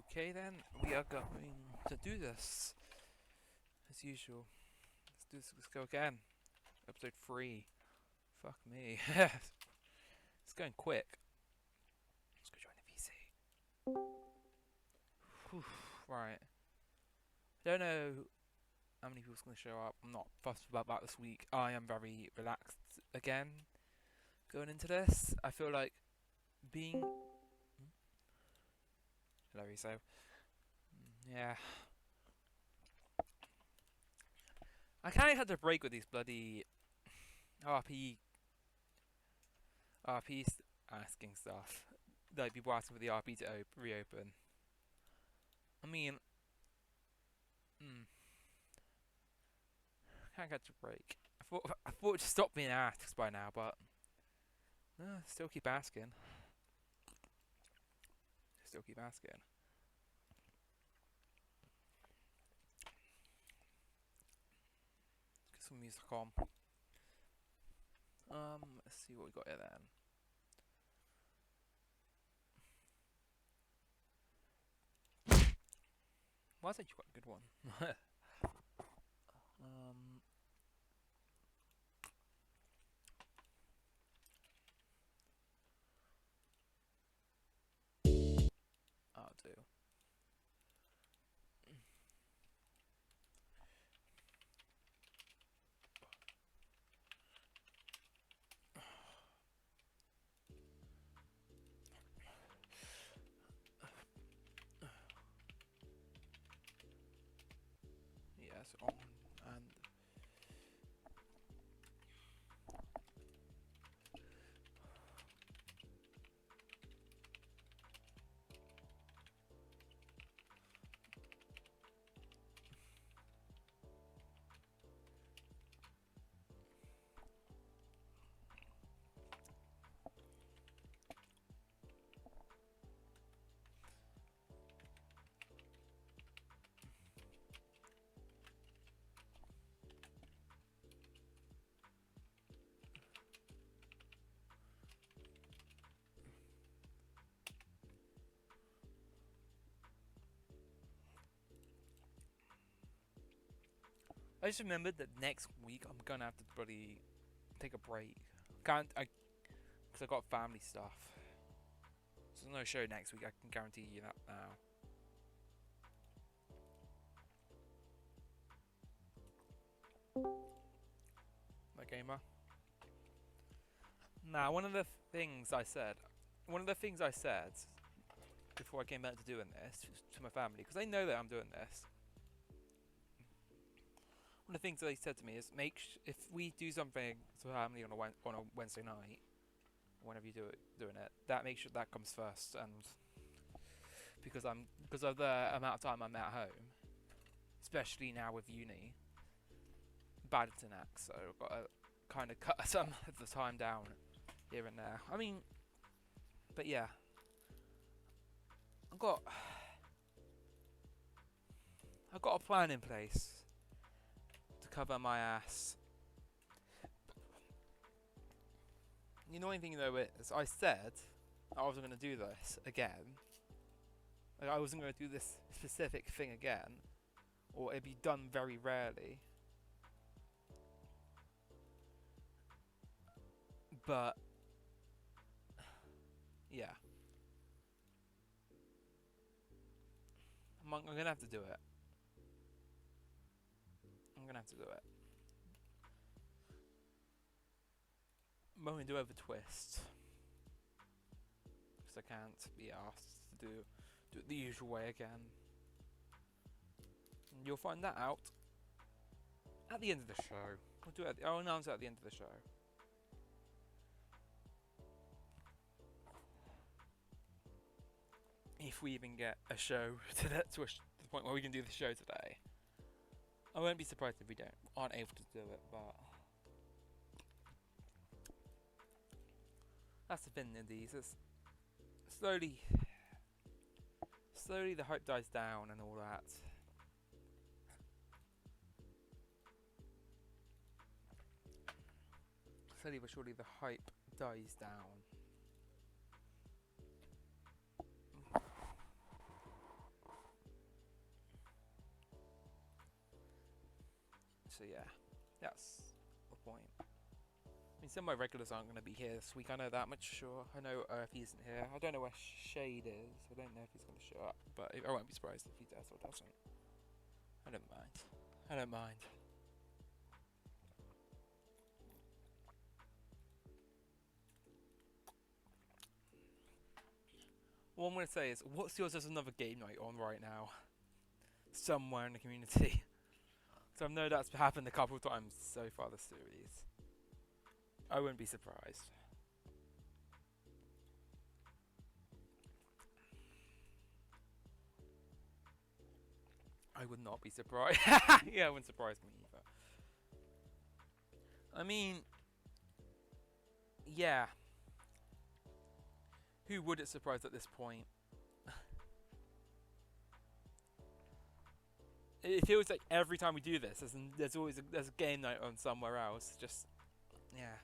Okay then, we are going to do this as usual. Let's do this. Let's go again. Episode 3. Fuck me. It's going quick. Let's go join the VC. Whew, right. I don't know how many people's going to show up. I'm not fussed about that this week. I am very relaxed again going into this. I feel like being... Hello, Riso. Yeah. I kind of had to break with these bloody RP asking stuff. Like people asking for the RP to reopen. I mean, kind of had to break. I thought it would stop being asked by now, but no, still keep asking. Still keep asking. Get some music on. Let's see what we got here then. Well, I think you got a good one. I'll do. Yes, on and. I just remembered that next week I'm gonna have to bloody take a break. Because I got family stuff. So there's no show next week. I can guarantee you that now. My gamer. Now, one of the things I said before I came back to doing this to my family, because they know that I'm doing this. One of the things they said to me is, if we do something to family on a Wednesday night, whenever you doing it, that make sure that comes first, and because of the amount of time I'm at home, especially now with uni, bad internet, so I've got to kind of cut some of the time down here and there. I mean, but yeah, I've got a plan in place to cover my ass. The annoying thing though is I said I wasn't going to do this again. Like I wasn't going to do this specific thing again, or it'd be done very rarely. But yeah, I'm gonna have to do it. I'm gonna have to do it. I'm going to do it with a twist, because I can't be asked to do it the usual way again. And you'll find that out at the end of the show. I'll announce it at the end of the show. If we even get a show to the point where we can do the show today. I won't be surprised if we aren't able to do it, but that's the thing in these. It's slowly the hype dies down and all that. Slowly but surely the hype dies down. So yeah, that's the point. I mean, some of my regulars aren't going to be here this week. I know that much sure. I know Earthy isn't here. I don't know where Shade is. I don't know if he's going to show up, but I won't be surprised if he does or doesn't. I don't mind. I don't mind. What I'm going to say is, what's yours as another game night on right now? Somewhere in the community. So I know that's happened a couple of times so far this series. I wouldn't be surprised. I would not be surprised. Yeah, it wouldn't surprise me either. I mean, yeah. Who would it surprise at this point? It feels like every time we do this, there's always there's a game night on somewhere else. Just, yeah.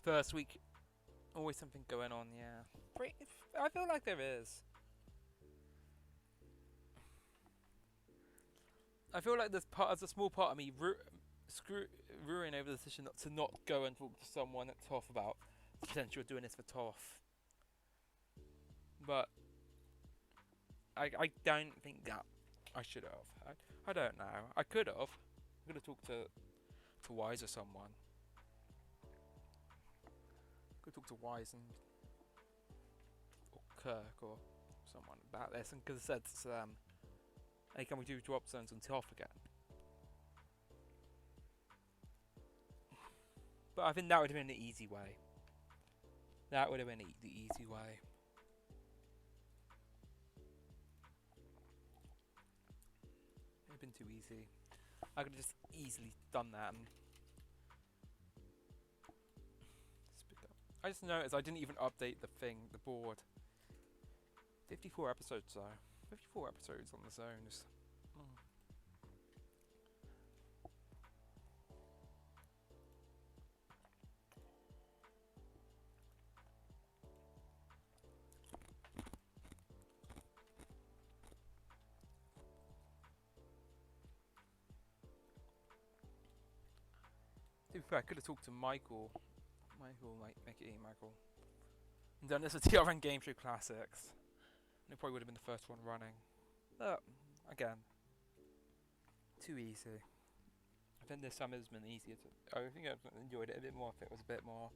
First week, always something going on. Yeah, I feel like there is. I feel like there's a small part of me ruining over the decision to not go and talk to someone at TOF about the potential of doing this for TOF. But I don't think that I should have. I don't know. I could have. I could have talked to Wise or someone. Could talk to Wise and or Kirk or someone about this, and could have said to them, "Hey, can we do drop zones on TOF again?" But I think that would have been the easy way. That would have been the easy way. It would have been too easy. I could have just easily done that and speak up. I just noticed I didn't even update the board. 54 episodes though. 54 episodes on the zones. To be fair, I could have talked to Michael. Michael. And done this at TRN Game Show Classics. And it probably would have been the first one running. But, again, too easy. I think this time has been easier to... I think I've enjoyed it a bit more if it was a bit more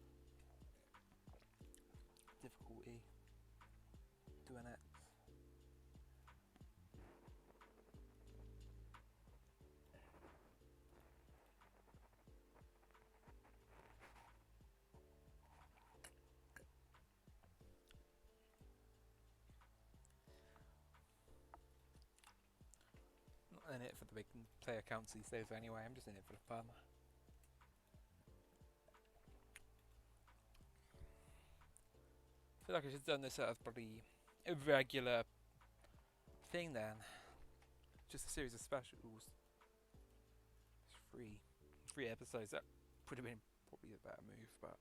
difficulty doing it. Not in it for the big player counts these days anyway, I'm just in it for the fun. I feel like I should have done this as probably a regular thing then. Just a series of specials. It's free. 3 episodes, that would have been probably a better move, but...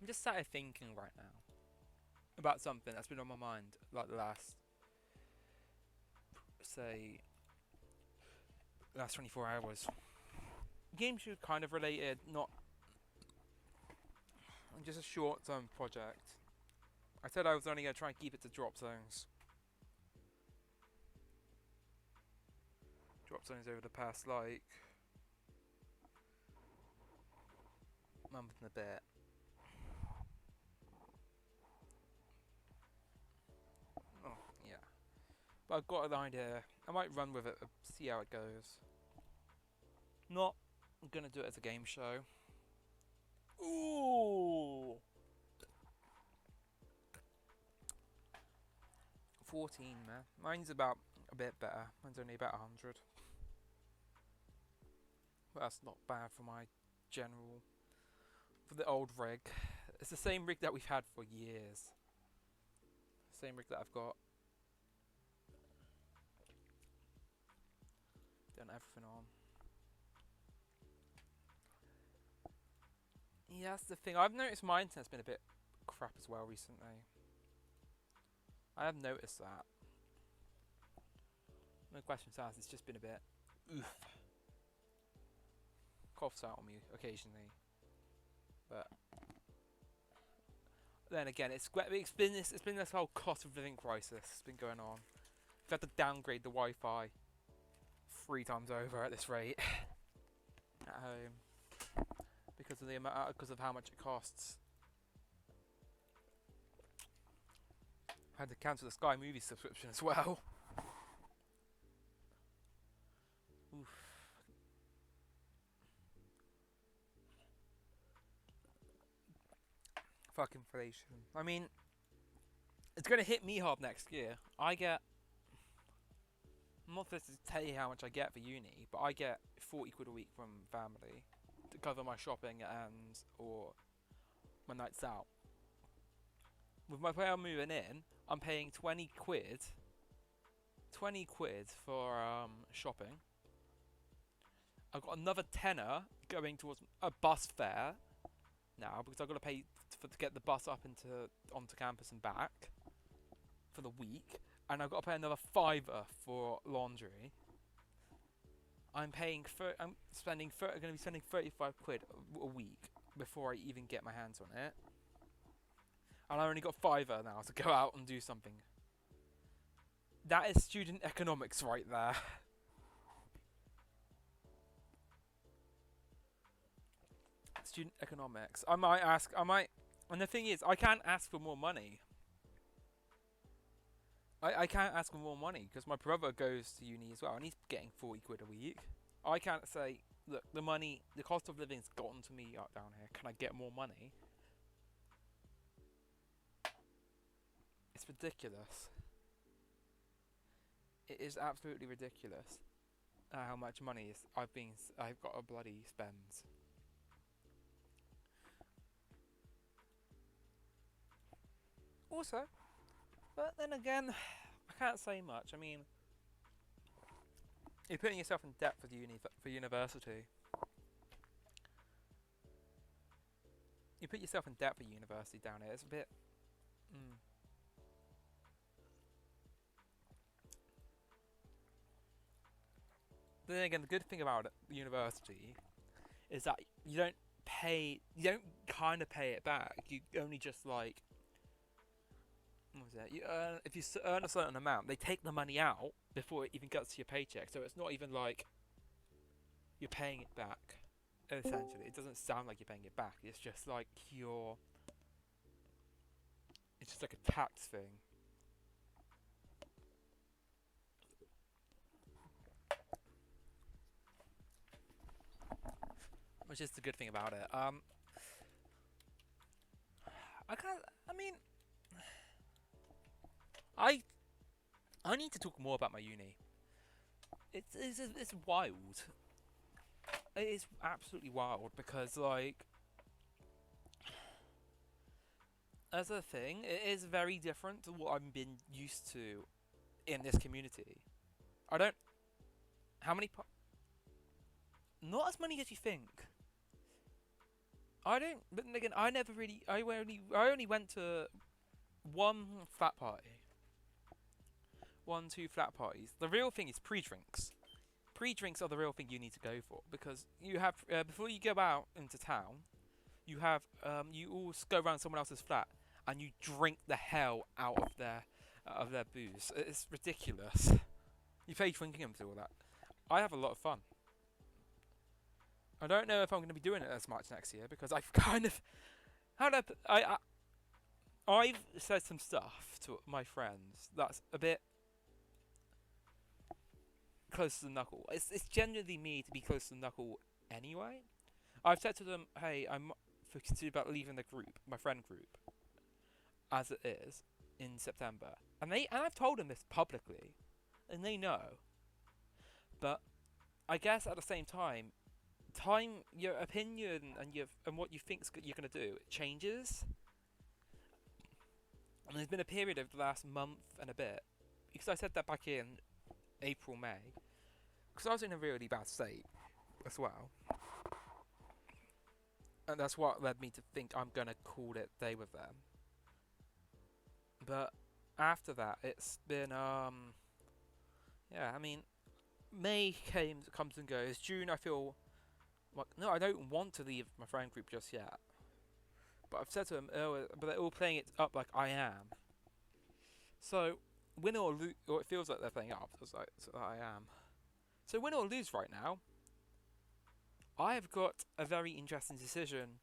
I'm just sat here thinking right now about something that's been on my mind like the last, say, last 24 hours. Game show kind of related, not just a short-term project. I said I was only going to try and keep it to drop zones. Drop zones over the past, like, month and a bit. Oh, yeah. But I've got an idea. I might run with it, see how it goes. Not gonna do it as a game show. Ooh! 14, man. Mine's about a bit better. Mine's only about 100. That's not bad for my general, for the old rig. It's the same rig that we've had for years. Same rig that I've got. Done everything on. Yeah, that's the thing. I've noticed my internet's been a bit crap as well recently. I have noticed that. No questions asked, it's just been a bit oof. Coughs out on me occasionally. But then again, it's been this whole cost of living crisis that's been going on. We've had to downgrade the Wi-Fi 3 times over at this rate at home because of how much it costs. I had to cancel the Sky Movie subscription as well. Oof. Fuck inflation. I mean, it's gonna hit me hard next year. I'm not supposed to tell you how much I get for uni, but I get 40 quid a week from family to cover my shopping and or my nights out. With my player moving in, I'm paying 20 quid for shopping. I've got another tenner going towards a bus fare now because I've got to pay to get the bus up onto campus and back for the week, and I've got to pay another fiver for laundry. I'm going to be spending 35 quid a week before I even get my hands on it. And I only got fiver now to go out and do something. That is student economics right there. Student economics. And the thing is, I can't ask for more money. I can't ask for more money because my brother goes to uni as well and he's getting 40 quid a week. I can't say, look, the cost of living's gotten to me out down here. Can I get more money? It's ridiculous. It is absolutely ridiculous how much money I've got to bloody spend. Also, but then again, I can't say much. I mean, you're putting yourself in debt for university. You put yourself in debt for university down here. It's a bit. But then again, the good thing about university is that you don't kind of pay it back. You only just like. What was it? If you earn a certain amount, they take the money out before it even gets to your paycheck. So it's not even like you're paying it back. Essentially, it doesn't sound like you're paying it back. It's just like it's just like a tax thing. Which is the good thing about it. I need to talk more about my uni. It's wild. It is absolutely wild because, like, as a thing, it is very different to what I've been used to in this community. Not as many as you think. But then again, I only went to one flat party. 2 flat parties. The real thing is pre-drinks. Pre-drinks are the real thing you need to go for because you have before you go out into town, you all go around someone else's flat and you drink the hell out of their booze. It's ridiculous. You pay drinking them to all that. I have a lot of fun. I don't know if I'm going to be doing it as much next year because I've kind of I've said some stuff to my friends that's a bit close to the knuckle. It's generally me to be close to the knuckle anyway. I've said to them, hey, I'm thinking about leaving the group, my friend group, as it is in September, and I've told them this publicly, and they know. But I guess at the same time, your opinion and what you think you're gonna do, it changes. And there's been a period of the last month and a bit, because I said that back in April, May, because I was in a really bad state as well. And that's what led me to think I'm gonna call it day with them. But after that, it's been yeah. I mean, May comes and goes. June, I feel like no, I don't want to leave my friend group just yet. But I've said to them, oh, but they're all playing it up like I am. So win or lose, or it feels like they're playing up as like so I am. So win or lose right now, I have got a very interesting decision.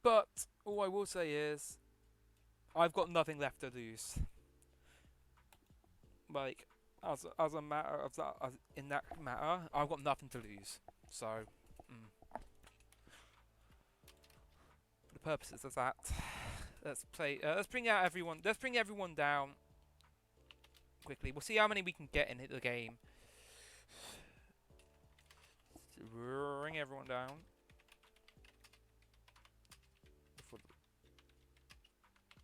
But all I will say is, I've got nothing left to lose. Like, as a matter of that, in that matter, I've got nothing to lose. So, for the purposes of that, let's play. Let's bring out everyone. Let's bring everyone down quickly. We'll see how many we can get in the game. Bring everyone down.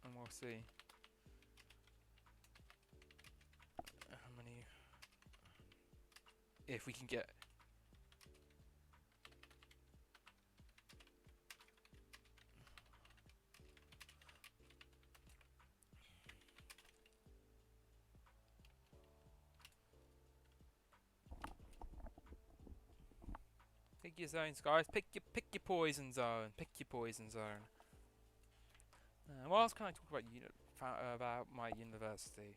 And we'll see how many, if we can get. Pick your zones, guys. Pick your poison zone. Pick your poison zone. What else can I talk about my university?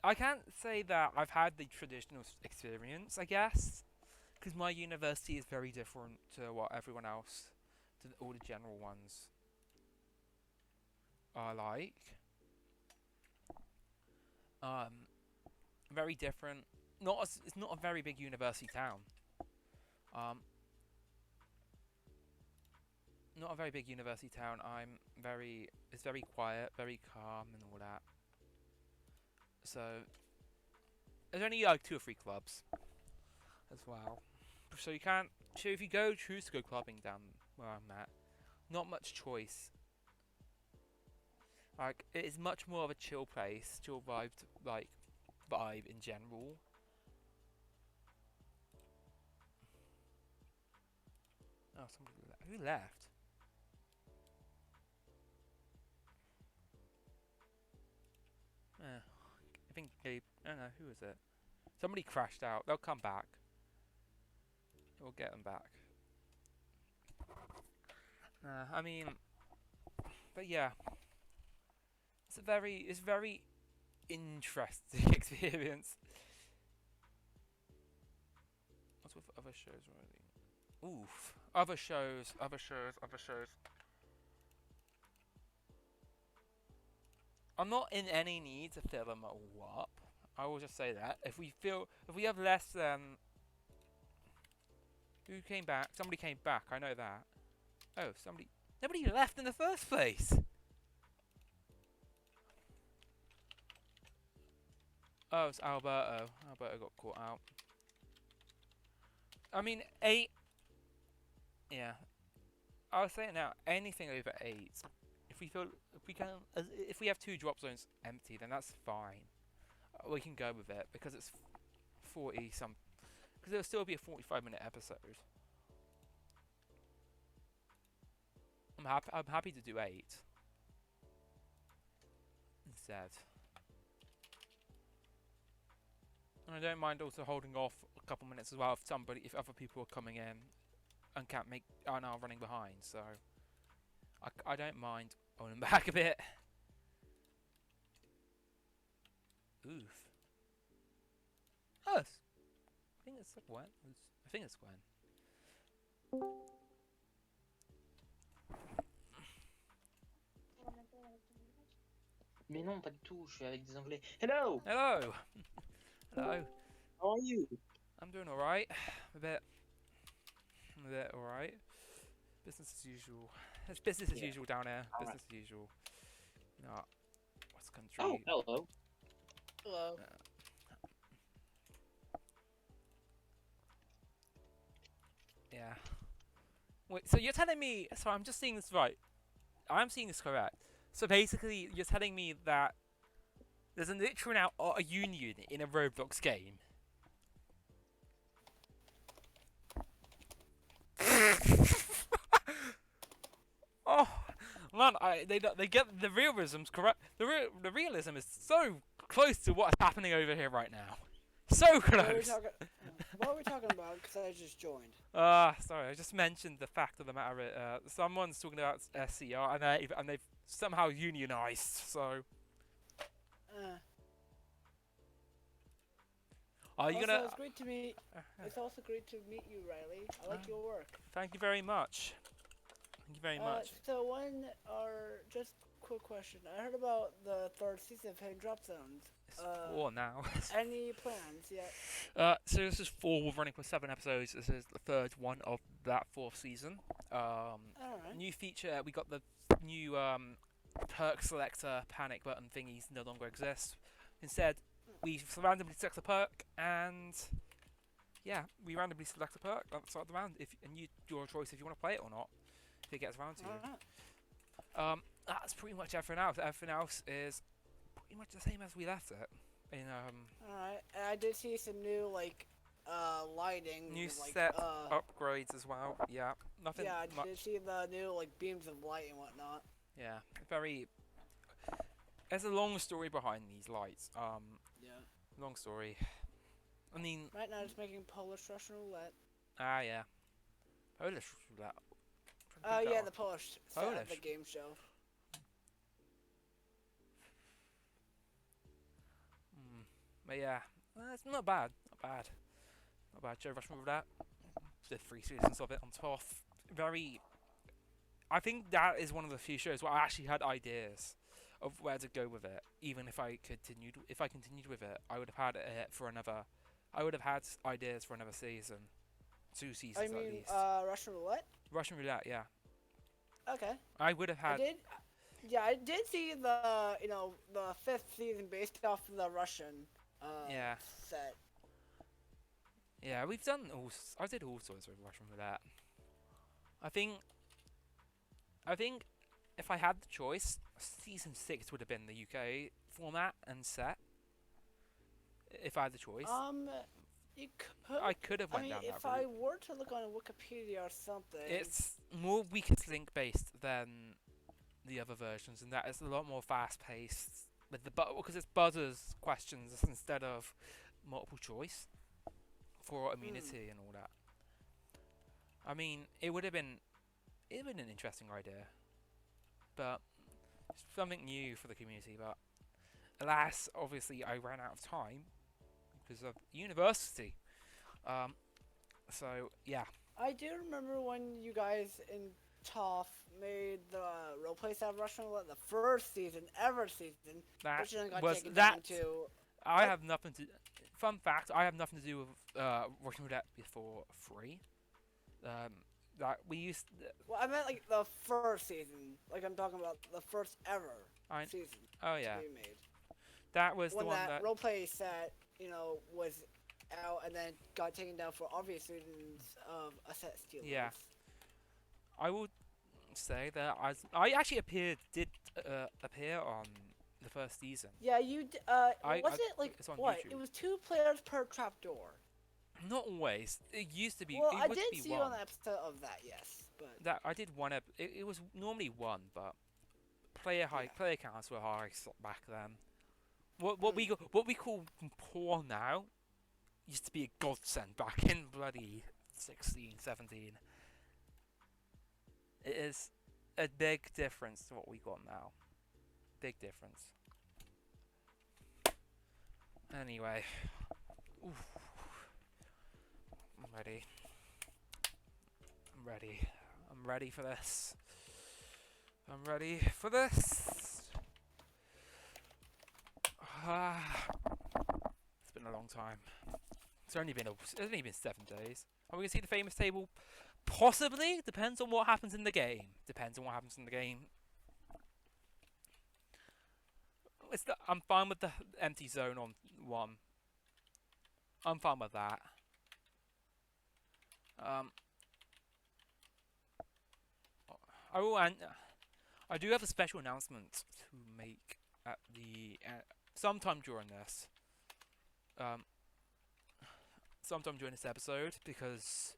I can't say that I've had the traditional experience, I guess, because my university is very different to what everyone else, to all the general ones, are like. Very different. It's not a very big university town. Not a very big university town. It's very quiet, very calm, and all that. So there's only like 2 or 3 clubs as well. So you can't. So if you choose to go clubbing down where I'm at, not much choice. Like it is much more of a chill place, chill vibe in general. Oh, who left? I think I don't know, who is it? Somebody crashed out. They'll come back. We'll get them back. I mean, but yeah, it's very interesting experience. What's with other shows already? Oof, other shows. I'm not in any need to fill them all up. I will just say that. If we have less than... Who came back? Somebody came back, I know that. Oh, nobody left in the first place! Oh, it's Alberto. Alberto got caught out. I mean, 8... Yeah. I'll say it now, anything over 8... If we have 2 drop zones empty, then that's fine. We can go with it because it's 40 some. Because it'll still be a 45-minute episode. I'm happy to do 8 instead. And I don't mind also holding off a couple minutes as well if other people are coming in and are now running behind. So I don't mind holding back a bit. Oof. Oh, I think it's Gwen. I think it's Gwen. Mais non, pas du tout. Je suis avec des Anglais. Hello. Hello. Hello. How are you? I'm doing all right. A bit all right. Business as usual. It's business as usual down here. Business as usual. No, West Country. Oh, hello. Hello. Yeah. Wait, so you're telling me? So I'm just seeing this right. I'm seeing this correct. So basically, you're telling me that there's a literal now a union in a Roblox game. Oh man, they get the realism's correct. The realism is so close to what's happening over here right now. So close. What are we talking about? Because I just joined. Sorry, I just mentioned the fact of the matter. Someone's talking about SCR and they've somehow unionized. So Uh, are you also, gonna? it's great to meet. It's also great to meet you, Riley. I like your work. Thank you very much. Thank you very much. So just quick question. I heard about the third season of Hidden Dropzones. It's 4 now. Any plans yet? So this is 4. We're running for 7 episodes. This is the third one of that 4th season. Alright. New feature. We got the new perk selector panic button thingies no longer exist. Instead, we randomly select a perk, and yeah, we randomly select a perk at the start of the round. And your choice if you want to play it or not. If it gets around to you. That's pretty much everything else. Everything else is pretty much the same as we left it. Alright, and I did see some new lighting. New like, set upgrades as well. Yeah, nothing. Yeah, I did see the new beams of light and whatnot. Yeah, very. There's a long story behind these lights. Yeah. Long story. I mean. Right now, just making Polish Russian roulette. Yeah. Polish roulette. Yeah, the Polish set of the game show. But yeah, it's not bad. Not bad. Joe Russian roulette. Did 3 seasons of it on top. Very. I think that is one of the few shows where I actually had ideas of where to go with it. Even if I continued with it, I would have had it for another. I would have had ideas for another season, 2 seasons at least. Russian roulette. Russian roulette, yeah. Okay. I would have had. I did see the the 5th season based off the Russian set. Yeah, we've done I did all sorts with Russian roulette. I think if I had the choice, season 6 would have been the UK format and set. If I had the choice. You could. I could have went down that route. If I were to look on Wikipedia or something. It's more weakest link based than the other versions, and that is a lot more fast paced with the because it's buzzers questions instead of multiple choice for immunity and all that. I mean, it would have been an interesting idea, but something new for the community. But alas, obviously, I ran out of time because of university. So yeah. I do remember when you guys in TOF made the roleplay set of Russian roulette, the first season, That which then got was taken that. down to. I have nothing to. Fun fact: I have nothing to do with Russian roulette before 3. That we used. Well, I meant the first season. I'm talking about the first ever season. Oh yeah. To be made. That was when the one that roleplay set, was out and then got taken down for obvious reasons of asset stealers. Yeah. I would say that I actually did appear on the first season. Yeah, you. Was it it's on what? YouTube. It was 2 players per trapdoor. Not always. It used to be. Well, I did see you on an episode of that, yes, but that I did one. It was normally 1, but player counts were high back then. What we call poor now used to be a godsend back in bloody 16, 17. It is a big difference to what we got now. Big difference. Anyway. Oof. I'm ready. I'm ready for this. It's been a long time. It's only been 7 days. Are we gonna see the famous table? Possibly. Depends on what happens in the game. I'm fine with the empty zone on 1. I'm fine with that. I will. I do have a special announcement to make at the sometime during this. Sometime during this episode, because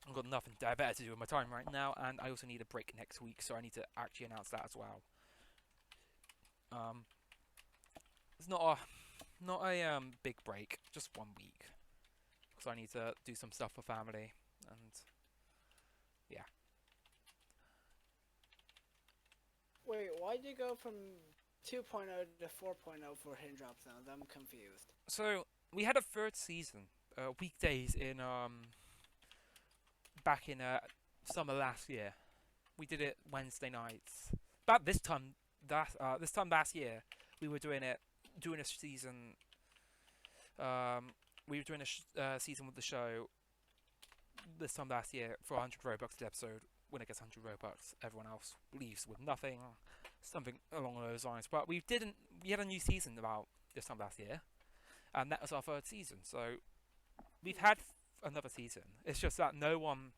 I've got nothing better to do with my time right now, and I also need a break next week, so I need to actually announce that as well. It's not a big break, just 1 week, because I need to do some stuff for family, and yeah. Wait, why did you go from 2.0 to 4.0 for Hidden Dropzones? I'm confused. So we had a third season, weekdays in back in summer last year. We did it Wednesday nights. About this time last year, we were doing a season. We were doing a season with the show this time last year for 100 Robux an episode. Winner gets 100 Robux. Everyone else leaves with nothing. Something along those lines. But we had a new season about this time last year, and that was our third season. So we've had another season. It's just that no one,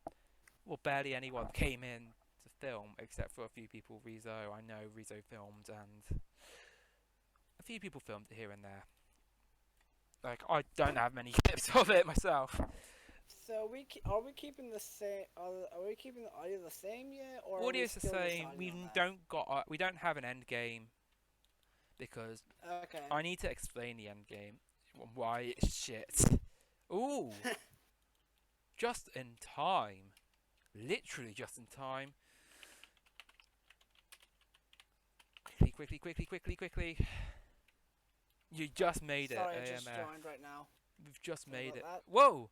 well, barely anyone came in to film except for a few people. Rizzo, I know Rizzo filmed, and a few people filmed here and there. Like, I don't have many clips of it myself. So are we keeping the same? Are we keeping the audio the same yet? Or Audio's the same. We don't have an end game because Okay. I need to explain the end game and why it's shit. Ooh, just in time, literally just in time. Quickly. You just made Sorry, it. I just joined right now. We've just Sorry made it. about that. Whoa!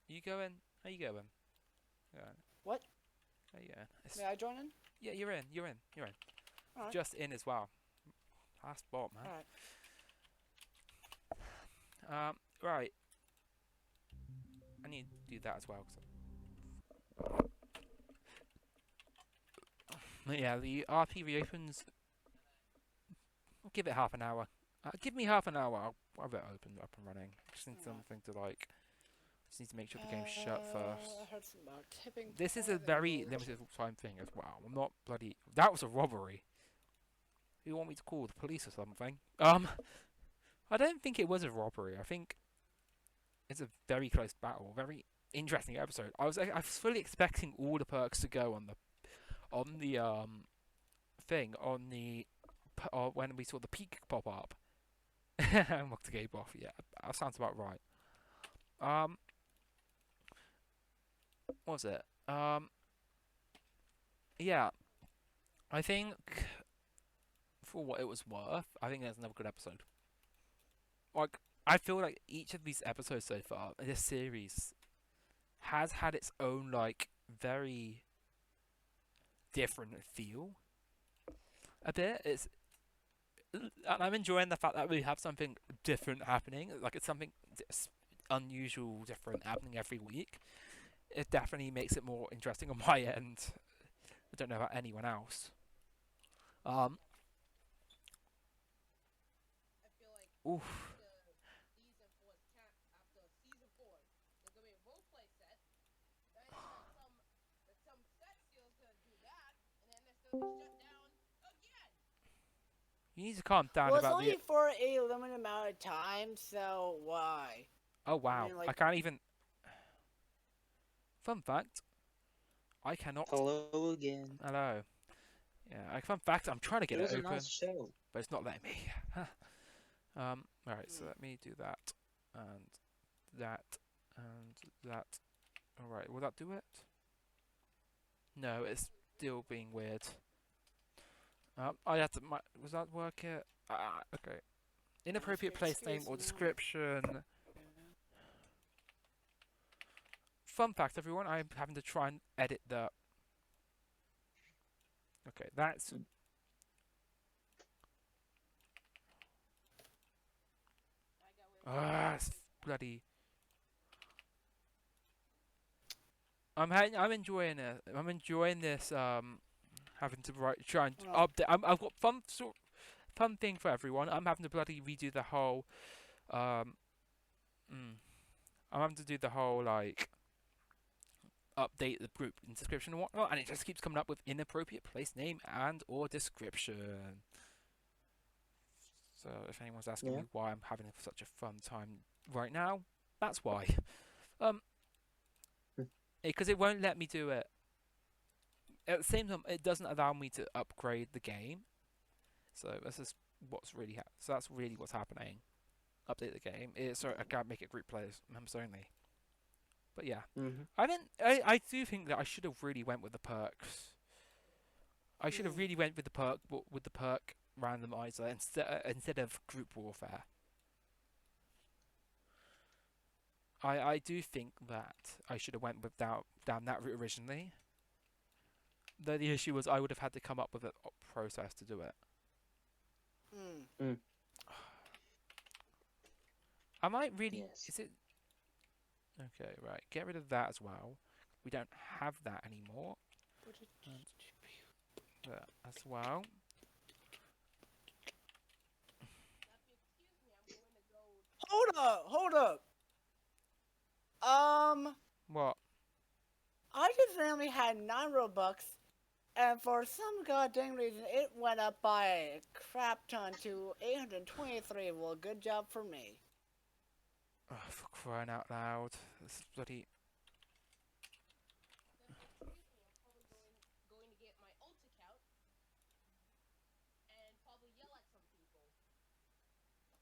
You going? How you going? What? How you going? May I join in? Yeah, you're in. Alright. Just in as well. Last spot, man. Alright. Right. I need to do that as well. But yeah, the RP reopens. I'll give it half an hour. Give me half an hour. I'll have it open, up and running. Just need something to like. Just need to make sure the game's shut first. I heard something about tipping This is a point very and limited time thing as well. I'm not bloody. That was a robbery. You want me to call the police or something? I don't think it was a robbery. I think it's a very close battle. Very interesting episode. I was fully expecting all the perks to go on the thing on the when we saw the peak pop up. Mocked the game off. Yeah, that sounds about right. What was it? Yeah, I think for what it was worth, I think that's another good episode. Like, I feel like each of these episodes so far in this series has had its own like very different feel. A bit. And I'm enjoying the fact that we have something different happening. Like, it's something unusual, different happening every week. It definitely makes it more interesting on my end. I don't know about anyone else. Oof. You need to calm down well, it's about only the. for a limited amount of time, so why? Oh wow! mean, like- I can't even. Fun fact: I cannot. Hello again. Hello. Yeah. Fun fact: I'm trying to get It it was a open, nice show. but it's not letting me. Alright. So let me do that, and that, and that. Alright. Will that do it? No, it's still being weird. I had to. Was that work it? Okay. Inappropriate place name or description. Fun fact, everyone, I'm having to try and edit the. Okay, that's. It's bloody. I'm enjoying it. I'm enjoying this. Having to try and update. I've got fun thing for everyone. I'm having to bloody redo the whole. I'm having to do the whole like update the group in description and whatnot, and it just keeps coming up with inappropriate place name and or description. So if anyone's asking me why I'm having such a fun time right now, that's why. Because it won't let me do it. At the same time, it doesn't allow me to upgrade the game. So this is what's really so that's really what's happening. Update the game. Sorry, I can't make it group players members only. But yeah, I do think that I should have really went with the perks. I should have really went with the perk randomizer instead of group warfare. I do think that I should have went with down that route originally. Though the issue was I would have had to come up with a process to do it. I might really. Yes. Is it? Okay, right. Get rid of that as well. We don't have that anymore. That as well. Hold up. What? I just randomly had 9 Robux, and for some goddamn reason, it went up by a crap ton to 823. Well, good job for me. Oh, for crying out loud! This is bloody.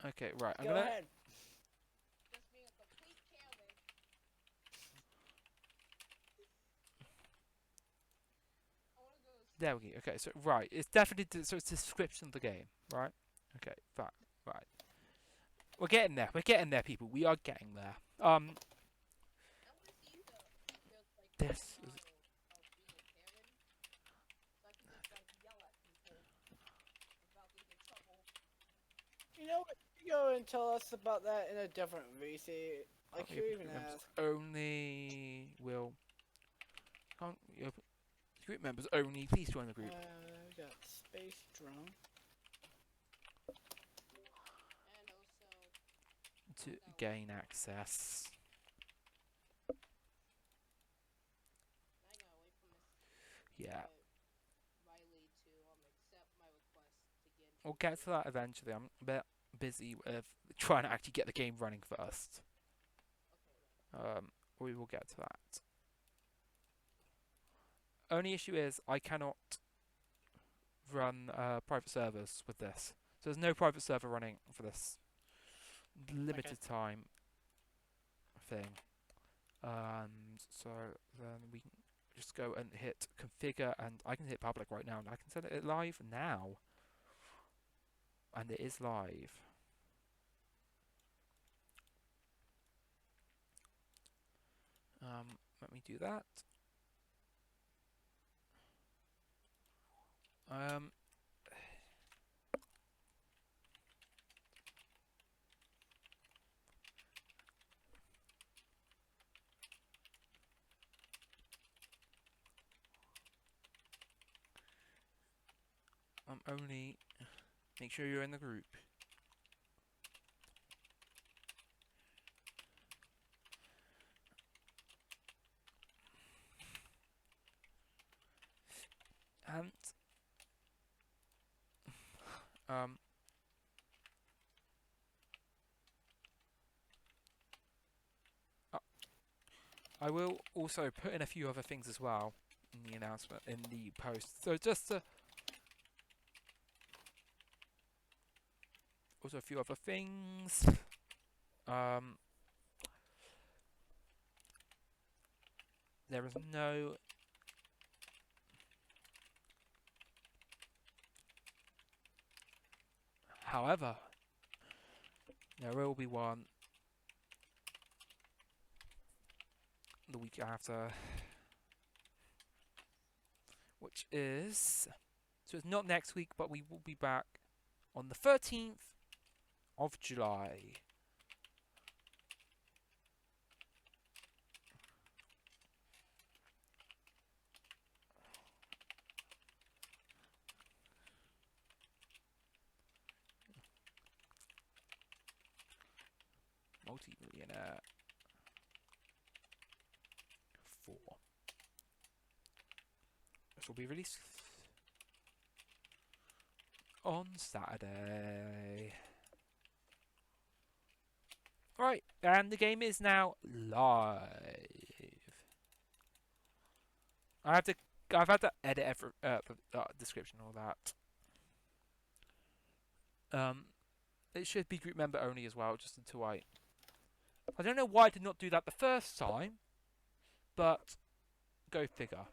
Okay, right. I'm Go gonna. ahead. There we go. Okay, so right, it's definitely so it's the description of the game, right? Okay, fine, right. We're getting there. We're getting there, people. We are getting there. This is. You know what? You go and tell us about that in a different VC. Like you even asked. Only will. Can't you open? Group members only. Please join the group. We got Space Drone. To gain access. Yeah. We'll get to that eventually. I'm a bit busy with trying to actually get the game running first. We will get to that. Only issue is I cannot run private servers with this. So there's no private server running for this limited time thing. So then we can just go and hit configure, and I can hit public right now, and I can set it live now. And it is live. Let me do that. Only make sure you're in the group. And I will also put in a few other things as well in the announcement, in the post. So just to also a few other things. There is no however, there will be one the week after, which is, so it's not next week, but we will be back on the 13th of July. Multi-millionaire 4. This will be released on Saturday. Right, and the game is now live. I've had to edit every description and all that. It should be group member only as well, just until I don't know why I did not do that the first time, but go figure.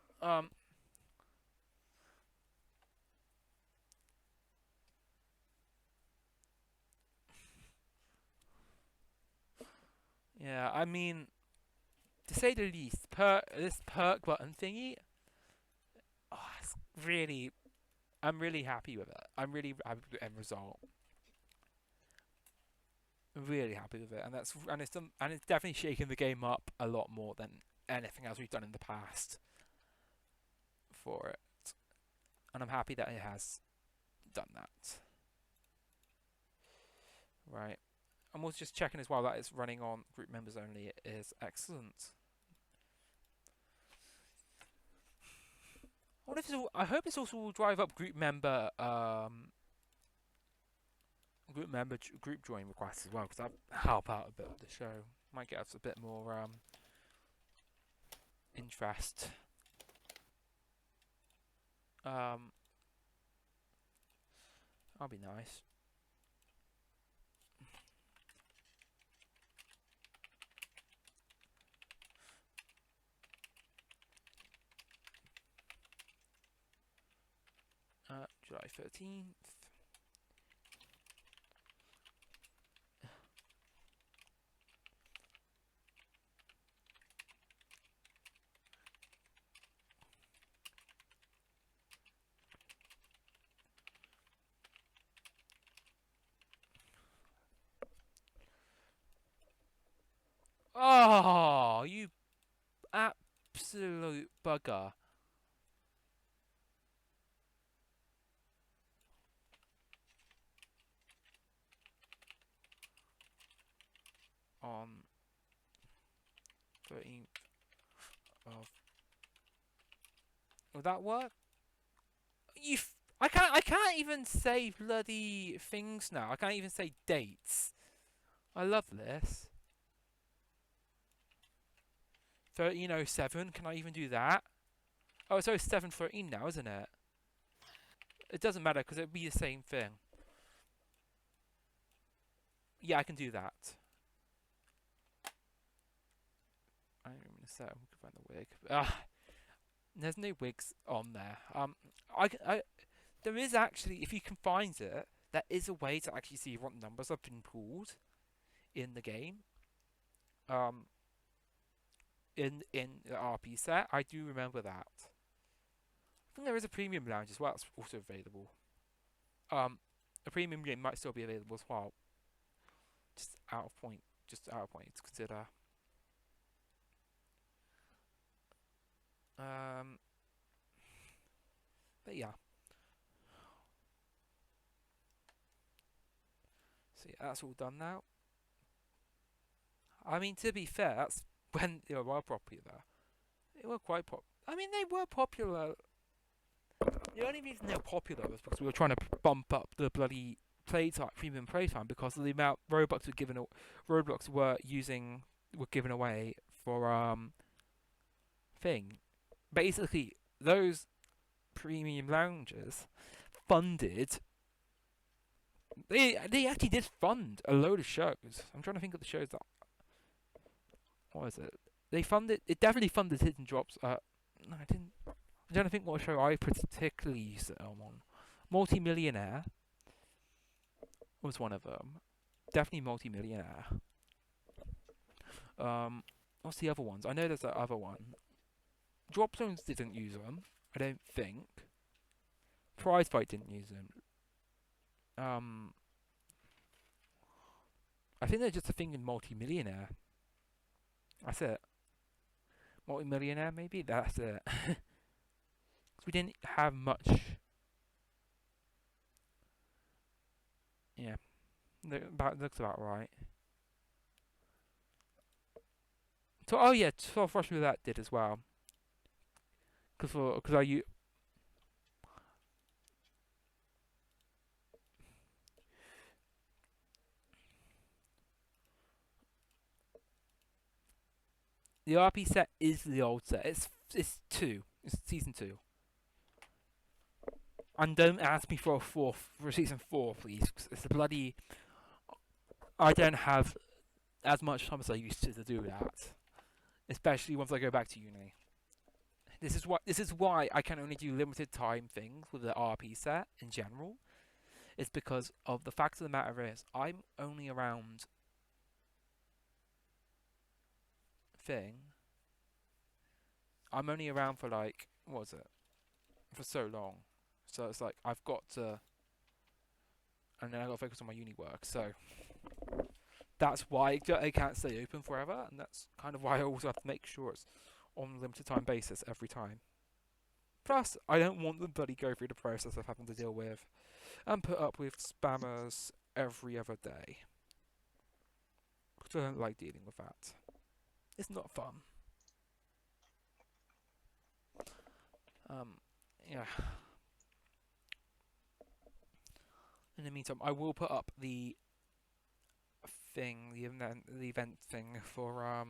Yeah, I mean, to say the least, this perk button thingy, it's really, I'm really happy with it. I'm really happy with the end result. Really happy with it, and it's definitely shaking the game up a lot more than anything else we've done in the past for it, and I'm happy that it has done that. Right. I'm also just checking as well that it's running on group members only. It is excellent. I hope this also will drive up group member group join requests as well, because that help out a bit with the show. Might get us a bit more interest. That'll be nice. July 13th. Oh, you absolute bugger. On 13th of... Will that work? I can't even say bloody things now. I can't even say dates. I love this. 1307, can I even do that? Oh, it's 713 now, isn't it? It doesn't matter, because it'll be the same thing. Yeah, I can do that. I'm going to set up, we can find the wig. There's no wigs on there. There is actually, if you can find it, there is a way to actually see what numbers have been pulled in the game. In the RP set, I do remember that. I think there is a premium lounge as well that's also available. A premium game might still be available as well. Just out of point to consider. But yeah. So yeah, that's all done now. I mean, to be fair, that's when they were popular. They were quite I mean, they were popular. The only reason they were popular was because we were trying to bump up the bloody premium playtime, because of the amount Robux were given away for thing. Basically, those premium lounges funded. They actually did fund a load of shows. I'm trying to think of the shows that. What is it? It definitely funded Hidden Drops. No, I didn't. I'm trying to think what show I particularly used it on. Multi-Millionaire was one of them. Definitely Multi-Millionaire. What's the other ones? I know there's that other one. Dropzones didn't use them, I don't think. Prize Fight didn't use them. I think they're just a thing in Multi-Millionaire. That's it. Multi-Millionaire, maybe? That's it. Because we didn't have much. Yeah. That looks about right. So, oh yeah, 12 Rush with that did as well. Because The RP set is the old set. It's 2. It's season 2. And don't ask me for season 4, please. 'Cause it's a bloody. I don't have as much time as I used to do that, especially once I go back to uni. This is why I can only do limited time things with the RP set in general. It's because of the fact of the matter is I'm only around I'm only around for like what was it? For so long. So it's like I've got to, and then I got to focus on my uni work. So that's why it can't stay open forever, and that's kind of why I also have to make sure it's on a limited time basis every time. Plus, I don't want them bloody go through the process of having to deal with and put up with spammers every other day. Because I don't like dealing with that. It's not fun. Yeah. In the meantime, I will put up the event thing for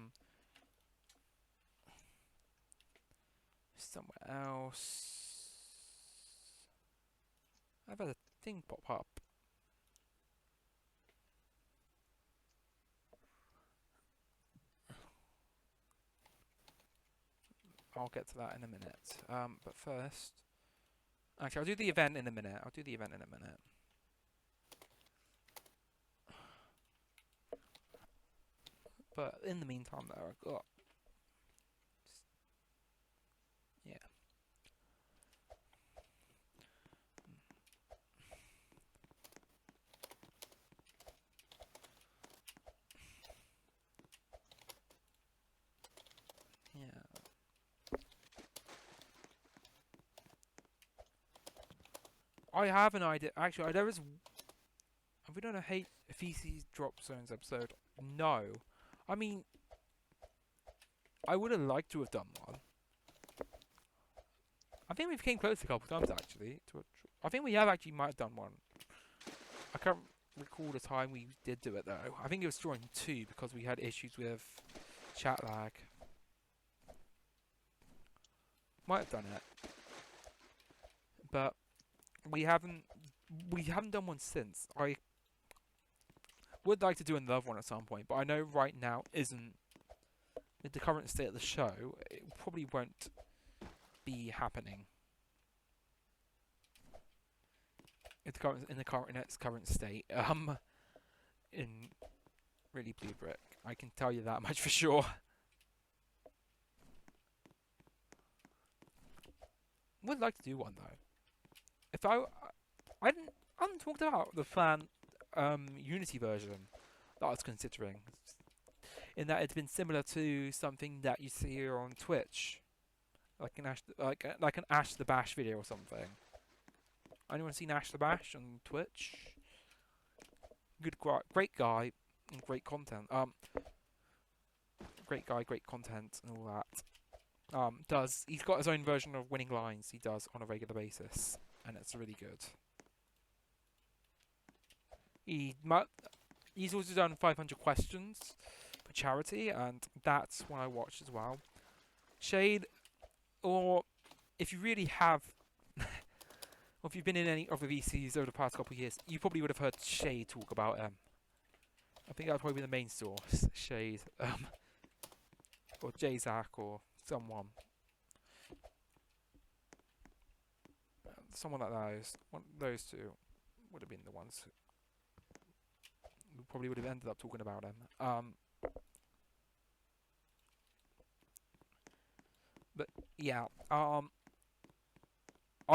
somewhere else. I've had a thing pop up. I'll get to that in a minute. But first, actually, I'll do the event in a minute. But in the meantime, though, I've got yeah. I have an idea. Actually, there is. Have we done a Hidden Dropzones episode? No. I mean, I would have liked to have done one. I think we've came close a couple times actually. I think we have actually might have done one. I can't recall the time we did do it though. I think it was during 2 because we had issues with chat lag. Might have done it, but we haven't done one since. I would like to do another one at some point, but I know right now isn't, with the current state of the show, it probably won't be happening. In its current state, in really Blue Brick, I can tell you that much for sure. Would like to do one though. If I haven't talked about the fan Unity version that I was considering, in that it's been similar to something that you see here on Twitch, like an Ash the Bash video or something. Anyone seen Ash the Bash on Twitch? Great guy, and great content. Great guy, great content, and all that. He's got his own version of winning lines he does on a regular basis, and it's really good. He's also done 500 questions for charity, and that's one I watched as well. Shade, or if you really have, or if you've been in any of the VCs over the past couple of years, you probably would have heard Shade talk about him. I think that would probably be the main source, Shade, or Jzak, or someone like those two would have been the ones who probably would have ended up talking about him. But yeah, I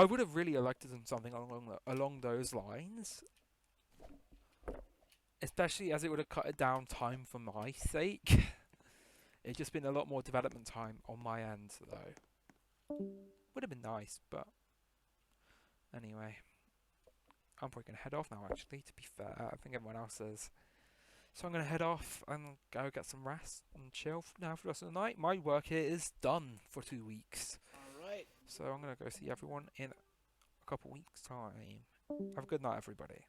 would have really liked to do something along those lines, especially as it would have cut down time for my sake. It's just been a lot more development time on my end, though. Would have been nice, but anyway, I'm probably gonna head off now. Actually, to be fair, I think everyone else is. So I'm gonna head off and go get some rest and chill now for the rest of the night. My work here is done for 2 weeks. Alright. So I'm gonna go see everyone in a couple weeks' time. Have a good night, everybody.